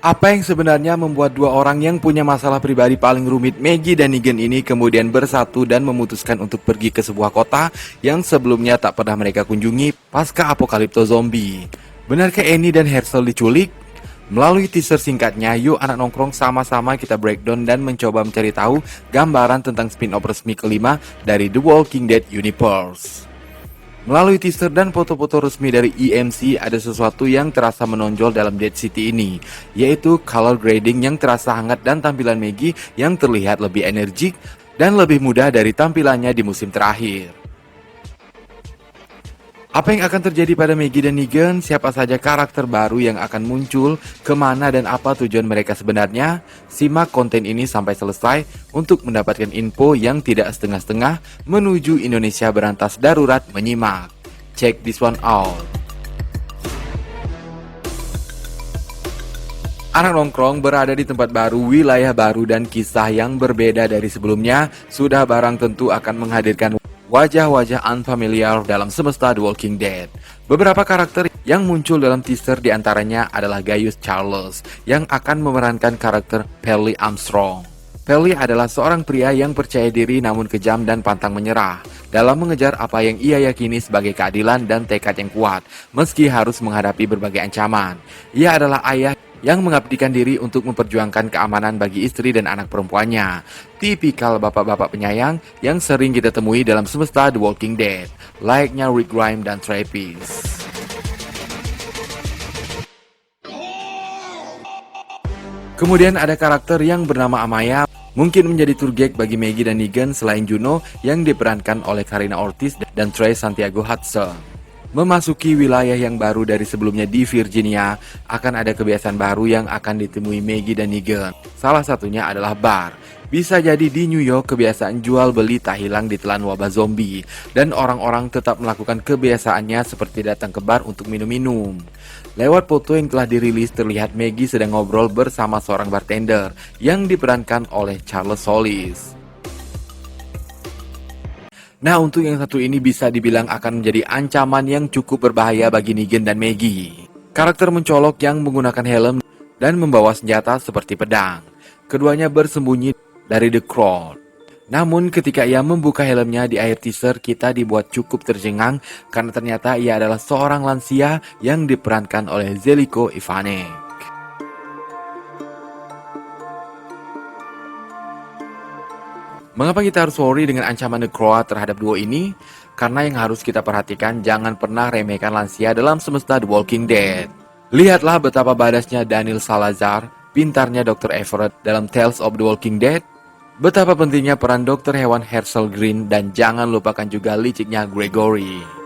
Apa yang sebenarnya membuat dua orang yang punya masalah pribadi paling rumit, Maggie dan Negan ini kemudian bersatu dan memutuskan untuk pergi ke sebuah kota yang sebelumnya tak pernah mereka kunjungi pasca apokalipto zombie? Benarkah Annie dan Herschel diculik? Melalui teaser singkatnya, yuk anak nongkrong sama-sama kita breakdown dan mencoba mencari tahu gambaran tentang spin-off resmi kelima dari The Walking Dead Universe. Melalui teaser dan foto-foto resmi dari EMC, ada sesuatu yang terasa menonjol dalam Dead City ini, yaitu color grading yang terasa hangat dan tampilan Maggie yang terlihat lebih energik dan lebih mudah dari tampilannya di musim terakhir. Apa yang akan terjadi pada Maggie dan Negan? Siapa saja karakter baru yang akan muncul? Kemana dan apa tujuan mereka sebenarnya? Simak konten ini sampai selesai untuk mendapatkan info yang tidak setengah-setengah menuju Indonesia berantas darurat menyimak. Check this one out. Anak nongkrong berada di tempat baru, wilayah baru, dan kisah yang berbeda dari sebelumnya sudah barang tentu akan menghadirkan wajah-wajah unfamiliar dalam semesta The Walking Dead. Beberapa karakter yang muncul dalam teaser diantaranya adalah Gaius Charles yang akan memerankan karakter Perry Armstrong. Perry adalah seorang pria yang percaya diri namun kejam dan pantang menyerah dalam mengejar apa yang ia yakini sebagai keadilan dan tekad yang kuat meski harus menghadapi berbagai ancaman. Ia adalah ayah yang mengabdikan diri untuk memperjuangkan keamanan bagi istri dan anak perempuannya. Tipikal bapak-bapak penyayang yang sering kita temui dalam semesta The Walking Dead, layaknya Rick Grimes dan Travis. Kemudian ada karakter yang bernama Amaya, mungkin menjadi tour guide bagi Maggie dan Negan selain Juno yang diperankan oleh Karina Ortiz dan Trey Santiago Hudson. Memasuki wilayah yang baru dari sebelumnya di Virginia, akan ada kebiasaan baru yang akan ditemui Maggie dan Negan. Salah satunya adalah bar. Bisa jadi di New York kebiasaan jual beli tak hilang ditelan wabah zombie, dan orang-orang tetap melakukan kebiasaannya seperti datang ke bar untuk minum-minum. Lewat foto yang telah dirilis terlihat Maggie sedang ngobrol bersama seorang bartender yang diperankan oleh Charles Solis. Nah, untuk yang satu ini bisa dibilang akan menjadi ancaman yang cukup berbahaya bagi Negan dan Maggie. Karakter mencolok yang menggunakan helm dan membawa senjata seperti pedang. Keduanya bersembunyi dari The Crowd. Namun ketika ia membuka helmnya di akhir teaser, kita dibuat cukup tercengang karena ternyata ia adalah seorang lansia yang diperankan oleh Zeljko Ivanek. Mengapa kita harus worry dengan ancaman The Crow terhadap duo ini? Karena yang harus kita perhatikan, jangan pernah remehkan lansia dalam semesta The Walking Dead. Lihatlah betapa badasnya Daniel Salazar, pintarnya Dr. Everett dalam Tales of the Walking Dead, betapa pentingnya peran dokter hewan Herschel Green, dan jangan lupakan juga liciknya Gregory.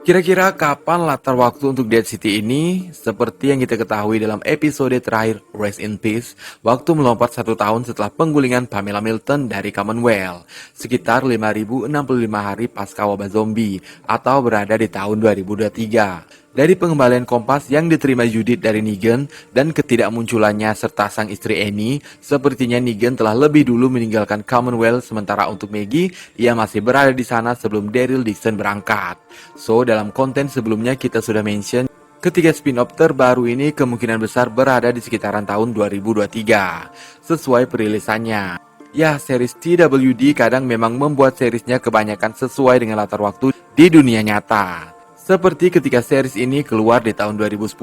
Kira-kira kapan latar waktu untuk Dead City ini? Seperti yang kita ketahui dalam episode terakhir Rest in Peace, waktu melompat 1 tahun setelah penggulingan Pamela Milton dari Commonwealth, sekitar 5065 hari pasca wabah zombie, atau berada di tahun 2023. Dari pengembalian Kompas yang diterima Judith dari Negan dan ketidakmunculannya serta sang istri Annie, sepertinya Negan telah lebih dulu meninggalkan Commonwealth, sementara untuk Maggie, ia masih berada di sana sebelum Daryl Dixon berangkat. So, dalam konten sebelumnya kita sudah mention, ketiga spin-off terbaru ini kemungkinan besar berada di sekitaran tahun 2023, sesuai perilisannya. Ya, series TWD kadang memang membuat seriesnya kebanyakan sesuai dengan latar waktu di dunia nyata. Seperti ketika series ini keluar di tahun 2010.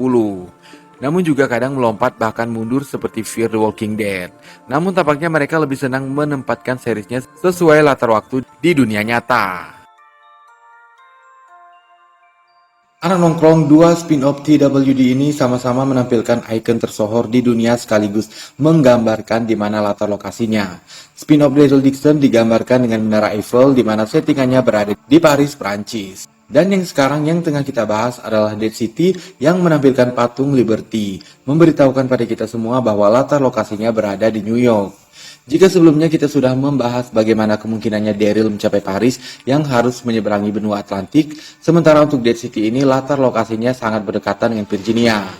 Namun juga kadang melompat bahkan mundur seperti Fear the Walking Dead. Namun tampaknya mereka lebih senang menempatkan seriesnya sesuai latar waktu di dunia nyata. Anak nongkrong, dua spin-off TWD ini sama-sama menampilkan ikon tersohor di dunia sekaligus menggambarkan di mana latar lokasinya. Spin-off Daryl Dixon digambarkan dengan Menara Eiffel di mana settingannya berada di Paris, Prancis. Dan yang sekarang yang tengah kita bahas adalah Dead City yang menampilkan patung Liberty, memberitahukan pada kita semua bahwa latar lokasinya berada di New York. Jika sebelumnya kita sudah membahas bagaimana kemungkinannya Daryl mencapai Paris yang harus menyeberangi benua Atlantik, sementara untuk Dead City ini latar lokasinya sangat berdekatan dengan Virginia.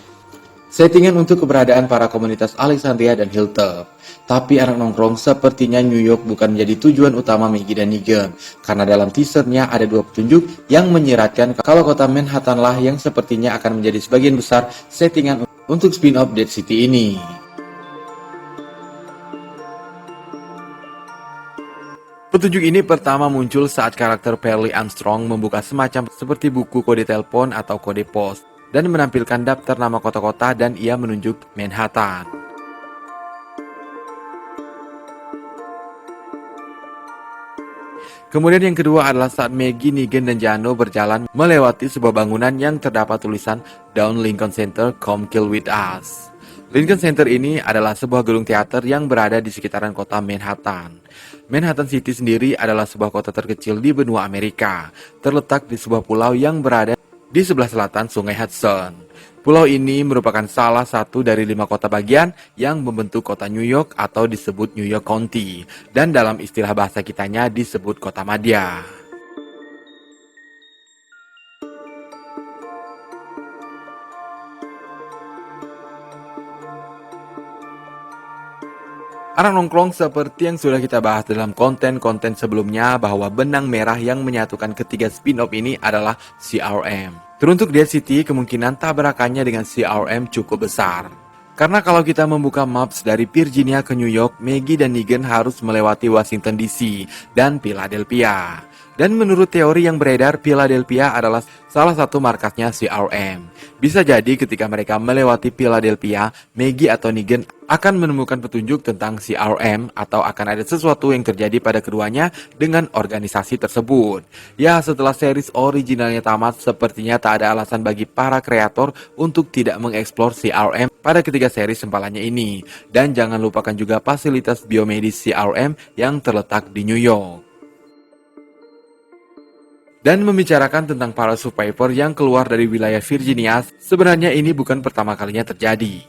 Settingan untuk keberadaan para komunitas Alexandria dan Hilltop. Tapi anak nongkrong sepertinya New York bukan menjadi tujuan utama Maggie dan Negan, karena dalam teasernya ada dua petunjuk yang menyiratkan kalau kota Manhattan lah yang sepertinya akan menjadi sebagian besar settingan untuk spin-off Dead City ini. Petunjuk ini pertama muncul saat karakter Perry Armstrong membuka semacam seperti buku kode telepon atau kode pos dan menampilkan daftar nama kota-kota dan ia menunjuk Manhattan. Kemudian yang kedua adalah saat Maggie, Negan, dan Jano berjalan melewati sebuah bangunan yang terdapat tulisan Down Lincoln Center, Come Kill With Us. Lincoln Center ini adalah sebuah gedung teater yang berada di sekitaran kota Manhattan. Manhattan City sendiri adalah sebuah kota terkecil di benua Amerika, terletak di sebuah pulau yang berada di sebelah selatan Sungai Hudson. Pulau ini merupakan salah satu dari 5 kota bagian yang membentuk kota New York atau disebut New York County, dan dalam istilah bahasa kitanya disebut kota madya. Anak nongkrong seperti yang sudah kita bahas dalam konten-konten sebelumnya bahwa benang merah yang menyatukan ketiga spin-off ini adalah CRM. Teruntuk Dead City, kemungkinan tabrakannya dengan CRM cukup besar. Karena kalau kita membuka maps dari Virginia ke New York, Maggie dan Negan harus melewati Washington DC dan Philadelphia. Dan menurut teori yang beredar, Philadelphia adalah salah satu markasnya CRM. Bisa jadi ketika mereka melewati Philadelphia, Maggie atau Negan akan menemukan petunjuk tentang CRM atau akan ada sesuatu yang terjadi pada keduanya dengan organisasi tersebut. Ya, setelah series originalnya tamat, sepertinya tak ada alasan bagi para kreator untuk tidak mengeksplor CRM pada ketiga series sempalannya ini. Dan jangan lupakan juga fasilitas biomedis CRM yang terletak di New York. Dan membicarakan tentang para survivor yang keluar dari wilayah Virginia, sebenarnya ini bukan pertama kalinya terjadi.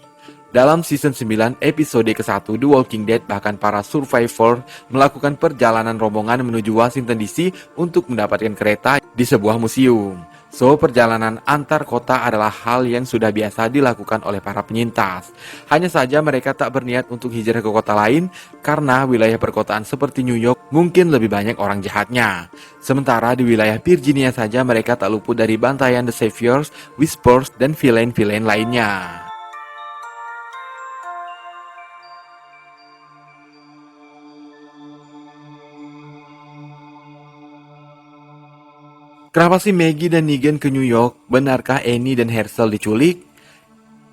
Dalam season 9 episode ke-1 The Walking Dead, bahkan para survivor melakukan perjalanan rombongan menuju Washington DC untuk mendapatkan kereta di sebuah museum. So, perjalanan antar kota adalah hal yang sudah biasa dilakukan oleh para penyintas. Hanya saja mereka tak berniat untuk hijrah ke kota lain karena wilayah perkotaan seperti New York mungkin lebih banyak orang jahatnya. Sementara di wilayah Virginia saja mereka tak luput dari bantaian The Saviors, Whispers, dan villain-villain lainnya. Kenapa sih Maggie dan Negan ke New York? Benarkah Annie dan Herschel diculik?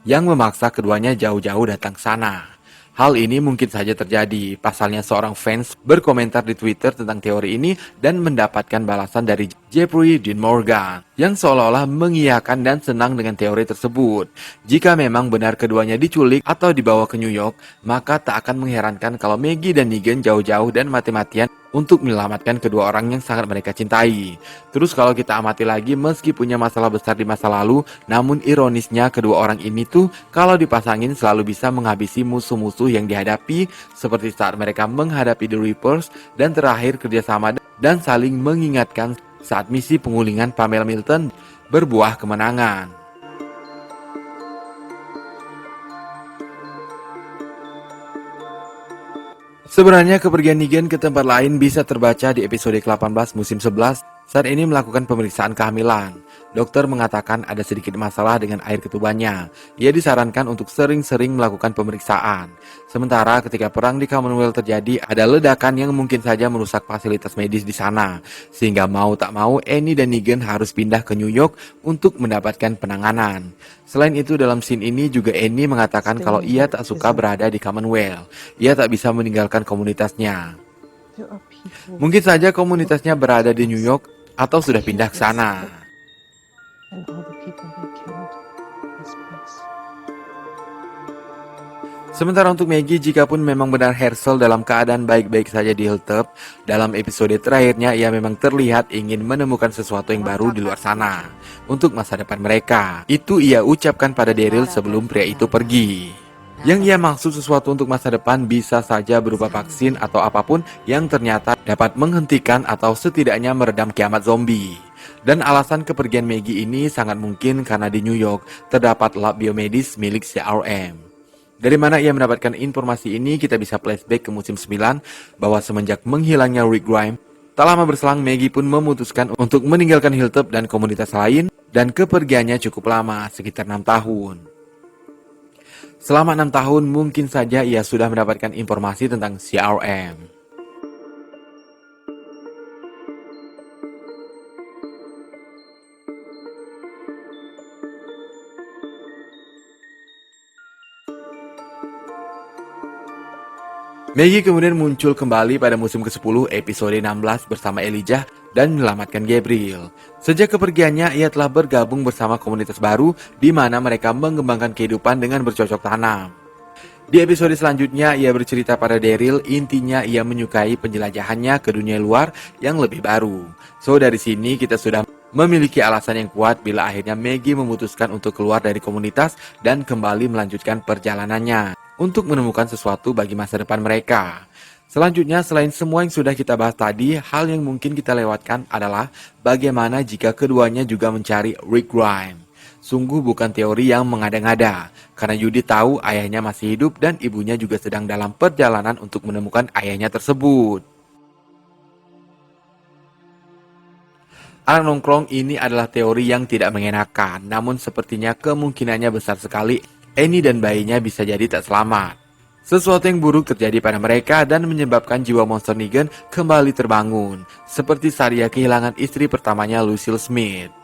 Yang memaksa keduanya jauh-jauh datang ke sana. Hal ini mungkin saja terjadi. Pasalnya seorang fans berkomentar di Twitter tentang teori ini dan mendapatkan balasan dari Jeffrey Dean Morgan yang seolah-olah mengiyakan dan senang dengan teori tersebut. Jika memang benar keduanya diculik atau dibawa ke New York, maka tak akan mengherankan kalau Maggie dan Negan jauh-jauh dan mati-matian untuk menyelamatkan kedua orang yang sangat mereka cintai. Terus kalau kita amati lagi, meski punya masalah besar di masa lalu, namun ironisnya kedua orang ini tuh kalau dipasangin selalu bisa menghabisi musuh-musuh yang dihadapi, seperti saat mereka menghadapi The Reapers dan terakhir kerjasama dan saling mengingatkan saat misi pengulingan Pamela Milton berbuah kemenangan. Sebenarnya kepergian Negan ke tempat lain bisa terbaca di episode ke-18 musim 11 saat ini melakukan pemeriksaan kehamilan. Dokter mengatakan ada sedikit masalah dengan air ketubannya. Ia disarankan untuk sering-sering melakukan pemeriksaan. Sementara ketika perang di Commonwealth terjadi, ada ledakan yang mungkin saja merusak fasilitas medis di sana. Sehingga mau tak mau, Annie dan Negan harus pindah ke New York untuk mendapatkan penanganan. Selain itu, dalam scene ini juga Annie mengatakan kalau ia tak suka berada di Commonwealth. Ia tak bisa meninggalkan komunitasnya. Mungkin saja komunitasnya berada di New York atau sudah pindah ke sana. Sementara untuk Maggie, jikapun memang benar Herschel dalam keadaan baik-baik saja di Hilltop, dalam episode terakhirnya ia memang terlihat ingin menemukan sesuatu yang baru di luar sana untuk masa depan mereka. Itu ia ucapkan pada Daryl sebelum pria itu pergi. Yang ia maksud sesuatu untuk masa depan bisa saja berupa vaksin atau apapun yang ternyata dapat menghentikan atau setidaknya meredam kiamat zombie. Dan alasan kepergian Maggie ini sangat mungkin karena di New York terdapat lab biomedis milik CRM. Dari mana ia mendapatkan informasi ini, kita bisa flashback ke musim 9 bahwa semenjak menghilangnya Rick Grimes, tak lama berselang Maggie pun memutuskan untuk meninggalkan Hilltop dan komunitas lain, dan kepergiannya cukup lama, sekitar 6 tahun. Selama 6 tahun mungkin saja ia sudah mendapatkan informasi tentang CRM. Maggie kemudian muncul kembali pada musim ke-10 episode 16 bersama Elijah dan menyelamatkan Gabriel. Sejak kepergiannya, ia telah bergabung bersama komunitas baru di mana mereka mengembangkan kehidupan dengan bercocok tanam. Di episode selanjutnya, ia bercerita pada Daryl, intinya ia menyukai penjelajahannya ke dunia luar yang lebih baru. So, dari sini kita sudah memiliki alasan yang kuat bila akhirnya Maggie memutuskan untuk keluar dari komunitas dan kembali melanjutkan perjalanannya untuk menemukan sesuatu bagi masa depan mereka. Selanjutnya, selain semua yang sudah kita bahas tadi, hal yang mungkin kita lewatkan adalah bagaimana jika keduanya juga mencari Rick Grimes. Sungguh bukan teori yang mengada-ngada, karena Judy tahu ayahnya masih hidup dan ibunya juga sedang dalam perjalanan untuk menemukan ayahnya tersebut. Anak nongkrong ini adalah teori yang tidak mengenakan, namun sepertinya kemungkinannya besar sekali Annie dan bayinya bisa jadi tak selamat. Sesuatu yang buruk terjadi pada mereka dan menyebabkan jiwa monster Negan kembali terbangun, seperti saat ia kehilangan istri pertamanya Lucille Smith.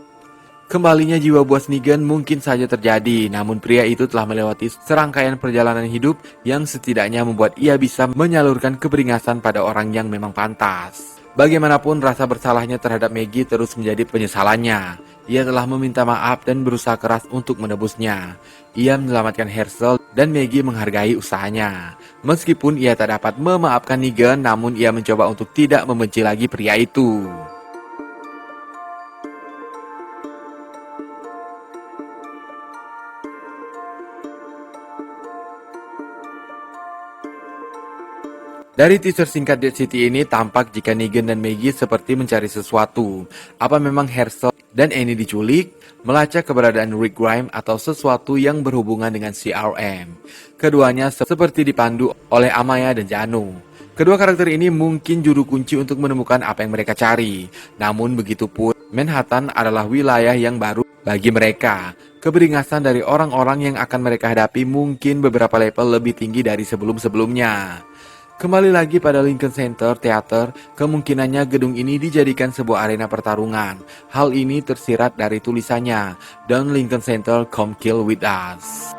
Kembalinya jiwa buas Negan mungkin saja terjadi, namun pria itu telah melewati serangkaian perjalanan hidup yang setidaknya membuat ia bisa menyalurkan keberingasan pada orang yang memang pantas. Bagaimanapun rasa bersalahnya terhadap Maggie terus menjadi penyesalannya. Ia telah meminta maaf dan berusaha keras untuk menebusnya. Ia menyelamatkan Herschel dan Maggie menghargai usahanya. Meskipun ia tak dapat memaafkan Negan, namun ia mencoba untuk tidak membenci lagi pria itu. Dari teaser singkat Dead City ini tampak jika Negan dan Maggie seperti mencari sesuatu. Apa memang Herschel dan Annie diculik, melacak keberadaan Rick Grimes atau sesuatu yang berhubungan dengan CRM. Keduanya seperti dipandu oleh Amaya dan Janu. Kedua karakter ini mungkin juru kunci untuk menemukan apa yang mereka cari. Namun begitupun, Manhattan adalah wilayah yang baru bagi mereka. Keberingasan dari orang-orang yang akan mereka hadapi mungkin beberapa level lebih tinggi dari sebelum-sebelumnya. Kembali lagi pada Lincoln Center Theater, kemungkinannya gedung ini dijadikan sebuah arena pertarungan. Hal ini tersirat dari tulisannya, "Don't Lincoln Center come kill with us."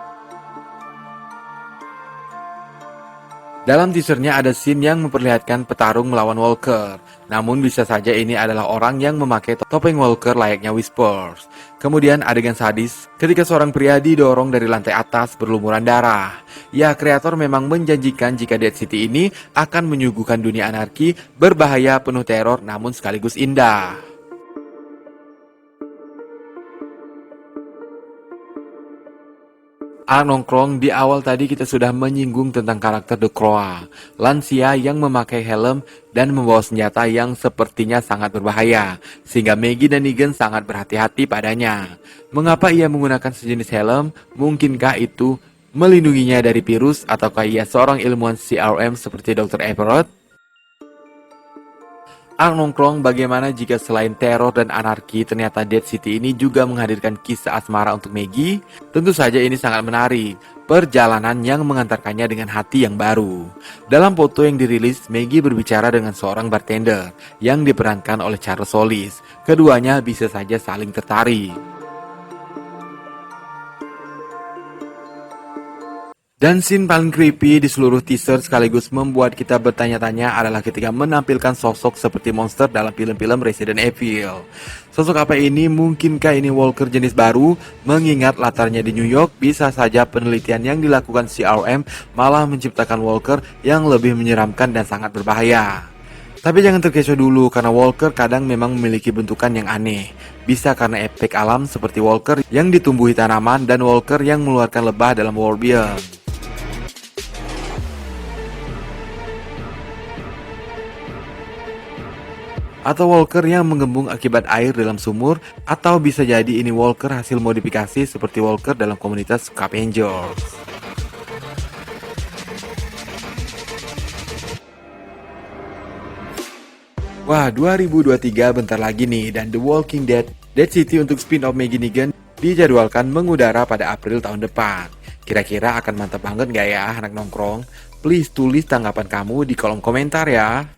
Dalam teasernya ada scene yang memperlihatkan petarung melawan Walker. Namun bisa saja ini adalah orang yang memakai topeng Walker layaknya Whispers. Kemudian adegan sadis ketika seorang pria didorong dari lantai atas berlumuran darah. Ya, kreator memang menjanjikan jika Dead City ini akan menyuguhkan dunia anarki, berbahaya, penuh teror, namun sekaligus indah. Anak nongkrong, di awal tadi kita sudah menyinggung tentang karakter The Crow, lansia yang memakai helm dan membawa senjata yang sepertinya sangat berbahaya, sehingga Maggie dan Negan sangat berhati-hati padanya. Mengapa ia menggunakan sejenis helm? Mungkinkah itu melindunginya dari virus, ataukah ia seorang ilmuwan CRM seperti Dr. Everett? Anak nongkrong, bagaimana jika selain teror dan anarki, ternyata Dead City ini juga menghadirkan kisah asmara untuk Maggie? Tentu saja ini sangat menarik, perjalanan yang mengantarkannya dengan hati yang baru. Dalam foto yang dirilis, Maggie berbicara dengan seorang bartender yang diperankan oleh Charles Solis. Keduanya bisa saja saling tertarik. Dan scene paling creepy di seluruh teaser sekaligus membuat kita bertanya-tanya adalah ketika menampilkan sosok seperti monster dalam film-film Resident Evil. Sosok apa ini? Mungkinkah ini Walker jenis baru? Mengingat latarnya di New York, bisa saja penelitian yang dilakukan CRM malah menciptakan Walker yang lebih menyeramkan dan sangat berbahaya. Tapi jangan terkecoh dulu, karena Walker kadang memang memiliki bentukan yang aneh. Bisa karena efek alam seperti Walker yang ditumbuhi tanaman dan Walker yang mengeluarkan lebah dalam War Beyond. atau walker yang menggembung akibat air dalam sumur, atau bisa jadi ini walker hasil modifikasi seperti walker dalam komunitas Scavengers. Wah, 2023 bentar lagi nih, dan The Walking Dead Dead City untuk spin-off Maggie Negan dijadwalkan mengudara pada April tahun depan. Kira-kira akan mantap banget gak ya anak nongkrong? Please tulis tanggapan kamu di kolom komentar ya.